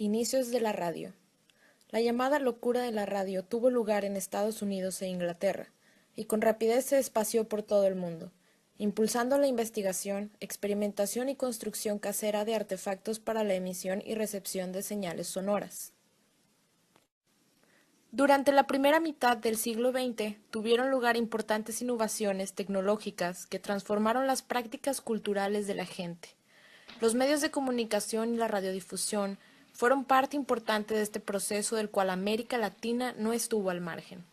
Inicios de la radio. La llamada locura de la radio tuvo lugar en Estados Unidos e Inglaterra, y con rapidez se esparció por todo el mundo, impulsando la investigación, experimentación y construcción casera de artefactos para la emisión y recepción de señales sonoras. Durante la primera mitad del siglo XX tuvieron lugar importantes innovaciones tecnológicas que transformaron las prácticas culturales de la gente. Los medios de comunicación y la radiodifusión fueron parte importante de este proceso del cual América Latina no estuvo al margen.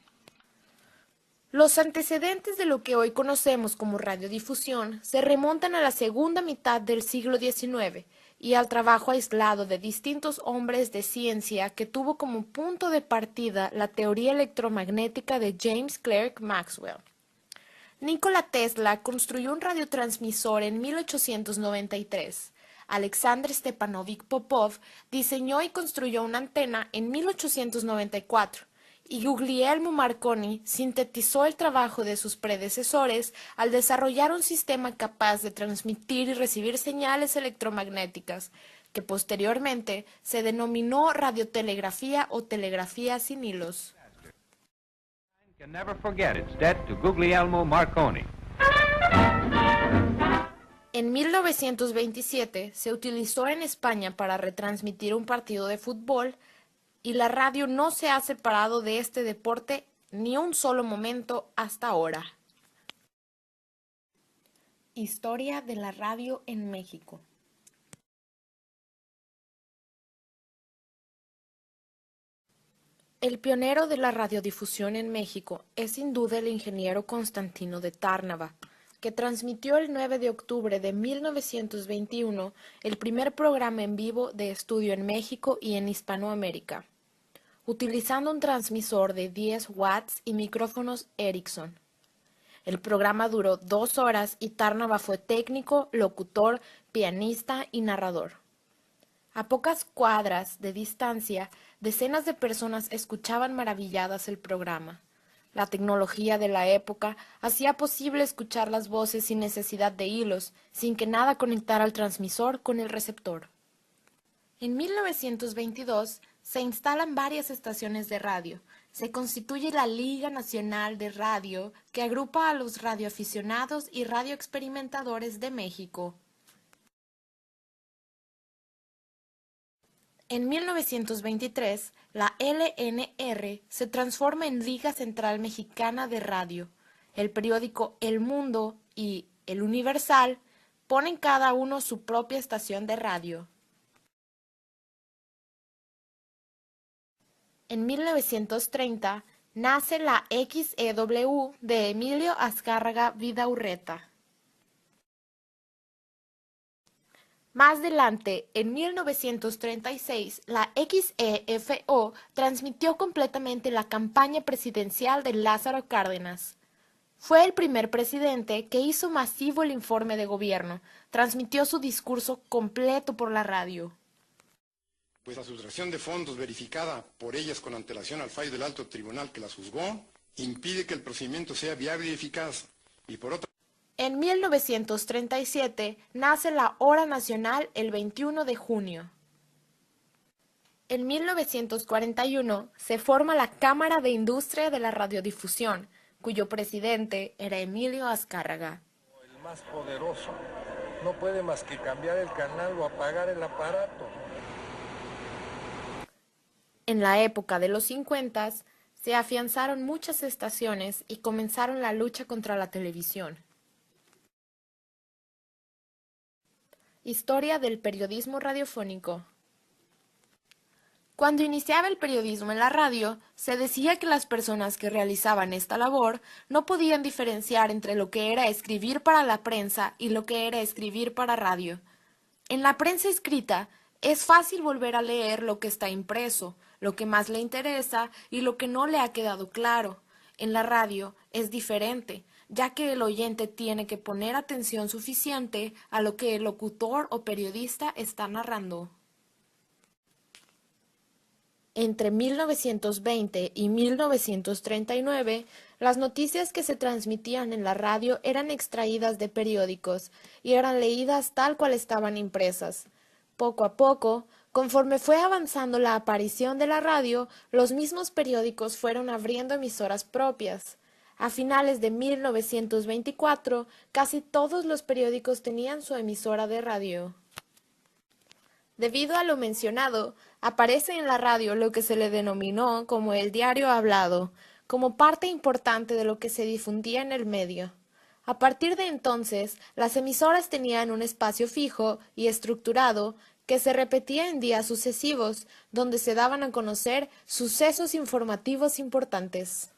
Los antecedentes de lo que hoy conocemos como radiodifusión se remontan a la segunda mitad del siglo XIX y al trabajo aislado de distintos hombres de ciencia que tuvo como punto de partida la teoría electromagnética de James Clerk Maxwell. Nikola Tesla construyó un radiotransmisor en 1893. Alexander Stepanovich Popov diseñó y construyó una antena en 1894. Y Guglielmo Marconi sintetizó el trabajo de sus predecesores al desarrollar un sistema capaz de transmitir y recibir señales electromagnéticas, que posteriormente se denominó radiotelegrafía o telegrafía sin hilos. Can never forget its debt to Guglielmo Marconi. En 1927 se utilizó en España para retransmitir un partido de fútbol y la radio no se ha separado de este deporte ni un solo momento hasta ahora. Historia de la radio en México. El pionero de la radiodifusión en México es sin duda el ingeniero Constantino de Tárnava, que transmitió el 9 de octubre de 1921 el primer programa en vivo de estudio en México y en Hispanoamérica, utilizando un transmisor de 10 watts y micrófonos Ericsson. El programa duró 2 horas y Tárnava fue técnico, locutor, pianista y narrador. A pocas cuadras de distancia, decenas de personas escuchaban maravilladas el programa. La tecnología de la época hacía posible escuchar las voces sin necesidad de hilos, sin que nada conectara al transmisor con el receptor. En 1922 se instalan varias estaciones de radio. Se constituye la Liga Nacional de Radio, que agrupa a los radioaficionados y radioexperimentadores de México. En 1923, la LNR se transforma en Liga Central Mexicana de Radio. El periódico El Mundo y El Universal ponen cada uno su propia estación de radio. En 1930 nace la XEW de Emilio Azcárraga Vidaurreta. Más adelante, en 1936, la XEFO transmitió completamente la campaña presidencial de Lázaro Cárdenas. Fue el primer presidente que hizo masivo el informe de gobierno, transmitió su discurso completo por la radio. Pues la sustracción de fondos verificada por ellas con antelación al fallo del alto tribunal que las juzgó, impide que el procedimiento sea viable y eficaz, y por otra. En 1937 nace la Hora Nacional el 21 de junio. En 1941 se forma la Cámara de Industria de la Radiodifusión, cuyo presidente era Emilio Azcárraga. El más poderoso no puede más que cambiar el canal o apagar el aparato. En la época de los 50 se afianzaron muchas estaciones y comenzaron la lucha contra la televisión. Historia del periodismo radiofónico. Cuando iniciaba el periodismo en la radio, se decía que las personas que realizaban esta labor no podían diferenciar entre lo que era escribir para la prensa y lo que era escribir para radio. En la prensa escrita, es fácil volver a leer lo que está impreso, lo que más le interesa y lo que no le ha quedado claro. En la radio es diferente, ya que el oyente tiene que poner atención suficiente a lo que el locutor o periodista está narrando. Entre 1920 y 1939, las noticias que se transmitían en la radio eran extraídas de periódicos y eran leídas tal cual estaban impresas. Poco a poco, Conforme fue avanzando la aparición de la radio, los mismos periódicos fueron abriendo emisoras propias. A finales de 1924, casi todos los periódicos tenían su emisora de radio. Debido a lo mencionado, aparece en la radio lo que se le denominó como el diario hablado, como parte importante de lo que se difundía en el medio. A partir de entonces, las emisoras tenían un espacio fijo y estructurado que se repetía en días sucesivos, donde se daban a conocer sucesos informativos importantes.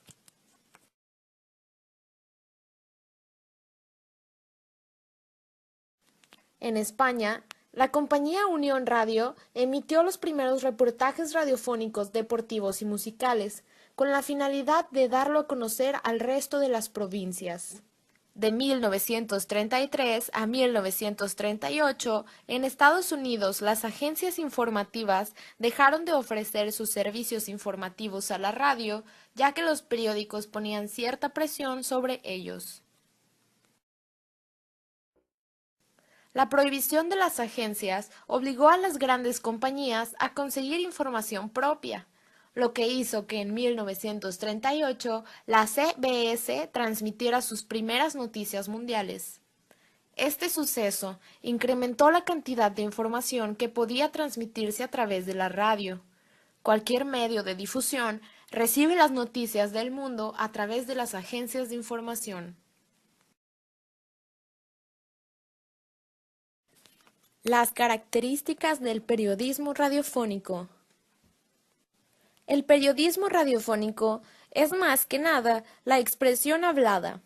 En España, la compañía Unión Radio emitió los primeros reportajes radiofónicos deportivos y musicales, con la finalidad de darlo a conocer al resto de las provincias. De 1933 a 1938, en Estados Unidos, las agencias informativas dejaron de ofrecer sus servicios informativos a la radio, ya que los periódicos ponían cierta presión sobre ellos. La prohibición de las agencias obligó a las grandes compañías a conseguir información propia, lo que hizo que en 1938 la CBS transmitiera sus primeras noticias mundiales. Este suceso incrementó la cantidad de información que podía transmitirse a través de la radio. Cualquier medio de difusión recibe las noticias del mundo a través de las agencias de información. Las características del periodismo radiofónico. El periodismo radiofónico es más que nada la expresión hablada.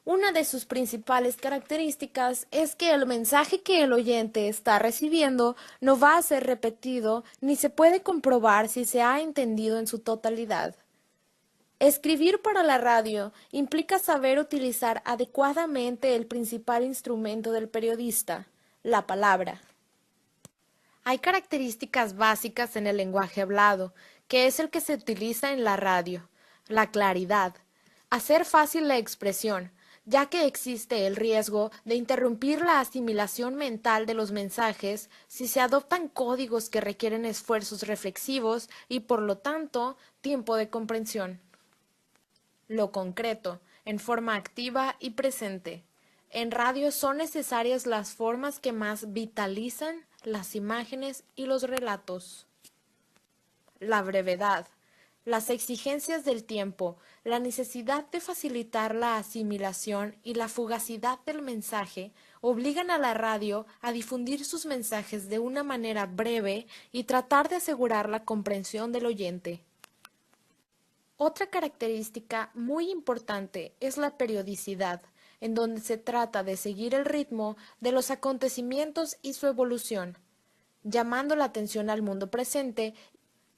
Una de sus principales características es que el mensaje que el oyente está recibiendo no va a ser repetido ni se puede comprobar si se ha entendido en su totalidad. Escribir para la radio implica saber utilizar adecuadamente el principal instrumento del periodista, la palabra. Hay características básicas en el lenguaje hablado, que es el que se utiliza en la radio: la claridad, hacer fácil la expresión, ya que existe el riesgo de interrumpir la asimilación mental de los mensajes si se adoptan códigos que requieren esfuerzos reflexivos y, por lo tanto, tiempo de comprensión. Lo concreto, en forma activa y presente. En radio son necesarias las formas que más vitalizan las imágenes y los relatos. La brevedad, las exigencias del tiempo, la necesidad de facilitar la asimilación y la fugacidad del mensaje obligan a la radio a difundir sus mensajes de una manera breve y tratar de asegurar la comprensión del oyente. Otra característica muy importante es la periodicidad, en donde se trata de seguir el ritmo de los acontecimientos y su evolución, llamando la atención al mundo presente.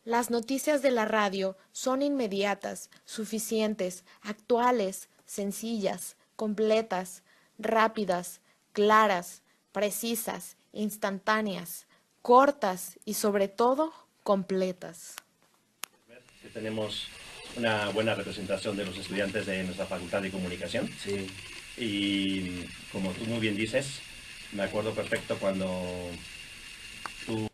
Las noticias de la radio son inmediatas, suficientes, actuales, sencillas, completas, rápidas, claras, precisas, instantáneas, cortas y, sobre todo, completas. Tenemos una buena representación de los estudiantes de nuestra Facultad de Comunicación. Sí. Y como tú muy bien dices, me acuerdo perfecto cuando tú